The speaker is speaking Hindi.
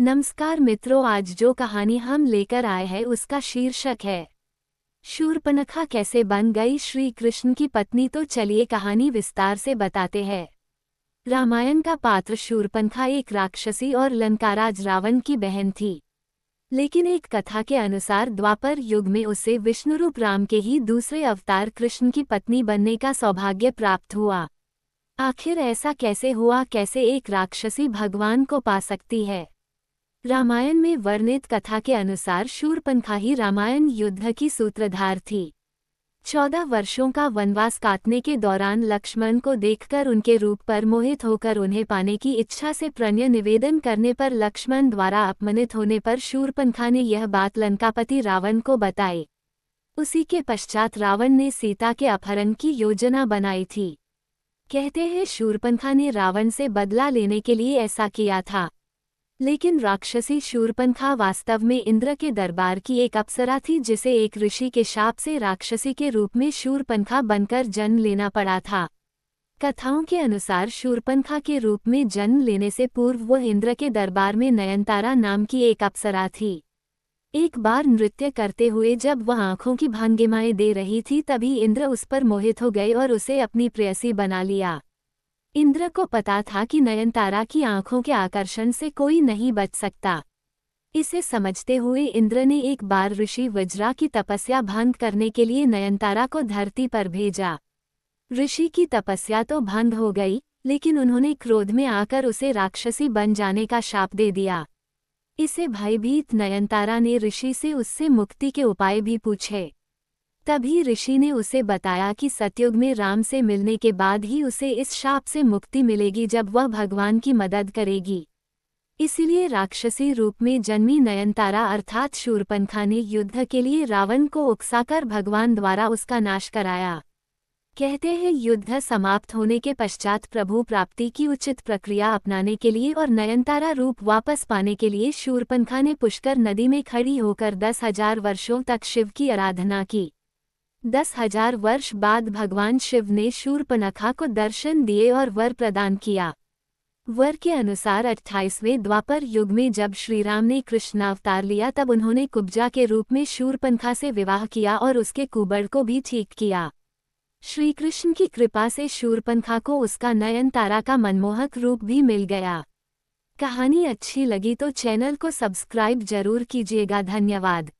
नमस्कार मित्रों, आज जो कहानी हम लेकर आए हैं उसका शीर्षक है शूर्पणखा कैसे बन गई श्री कृष्ण की पत्नी। तो चलिए कहानी विस्तार से बताते हैं। रामायण का पात्र शूर्पणखा एक राक्षसी और लंकाराज रावण की बहन थी। लेकिन एक कथा के अनुसार द्वापर युग में उसे विष्णुरूप राम के ही दूसरे अवतार कृष्ण की पत्नी बनने का सौभाग्य प्राप्त हुआ। आखिर ऐसा कैसे हुआ? कैसे एक राक्षसी भगवान को पा सकती है? रामायण में वर्णित कथा के अनुसार शूर्पणखा ही रामायण युद्ध की सूत्रधार थी। 14 वर्षों का वनवास काटने के दौरान लक्ष्मण को देखकर उनके रूप पर मोहित होकर उन्हें पाने की इच्छा से प्रणय निवेदन करने पर लक्ष्मण द्वारा अपमानित होने पर शूर्पणखा ने यह बात लंकापति रावण को बताई। उसी के पश्चात रावण ने सीता के अपहरण की योजना बनाई थी। कहते हैं शूर्पणखा ने रावण से बदला लेने के लिए ऐसा किया था। लेकिन राक्षसी शूर्पणखा वास्तव में इंद्र के दरबार की एक अप्सरा थी, जिसे एक ऋषि के शाप से राक्षसी के रूप में शूर्पणखा बनकर जन्म लेना पड़ा था। कथाओं के अनुसार शूर्पणखा के रूप में जन्म लेने से पूर्व वह इंद्र के दरबार में नयनतारा नाम की एक अप्सरा थी। एक बार नृत्य करते हुए जब वह आंखों की भंगिमाएं दे रही थी, तभी इंद्र उस पर मोहित हो गए और उसे अपनी प्रेयसी बना लिया। इंद्र को पता था कि नयनतारा की आंखों के आकर्षण से कोई नहीं बच सकता। इसे समझते हुए इंद्र ने एक बार ऋषि वज्रा की तपस्या भंग करने के लिए नयनतारा को धरती पर भेजा। ऋषि की तपस्या तो भंग हो गई, लेकिन उन्होंने क्रोध में आकर उसे राक्षसी बन जाने का शाप दे दिया। इसे भयभीत नयनतारा ने ऋषि से उससे मुक्ति के उपाय भी पूछे। तभी ऋषि ने उसे बताया कि सतयुग में राम से मिलने के बाद ही उसे इस शाप से मुक्ति मिलेगी, जब वह भगवान की मदद करेगी। इसलिए राक्षसी रूप में जन्मी नयनतारा अर्थात शूर्पणखा ने युद्ध के लिए रावण को उकसाकर भगवान द्वारा उसका नाश कराया। कहते हैं युद्ध समाप्त होने के पश्चात प्रभु प्राप्ति की उचित प्रक्रिया अपनाने के लिए और नयनतारा रूप वापस पाने के लिए शूर्पणखा ने पुष्कर नदी में खड़ी होकर 10,000 वर्षों तक शिव की आराधना की। 10,000 वर्ष बाद भगवान शिव ने शूर्पणखा को दर्शन दिए और वर प्रदान किया। वर के अनुसार 28वें द्वापर युग में जब श्रीराम ने कृष्णावतार लिया, तब उन्होंने कुब्जा के रूप में शूर्पणखा से विवाह किया और उसके कुबड़ को भी ठीक किया। श्री कृष्ण की कृपा से शूर्पणखा को उसका नयनतारा का मनमोहक रूप भी मिल गया। कहानी अच्छी लगी तो चैनल को सब्सक्राइब जरूर कीजिएगा। धन्यवाद।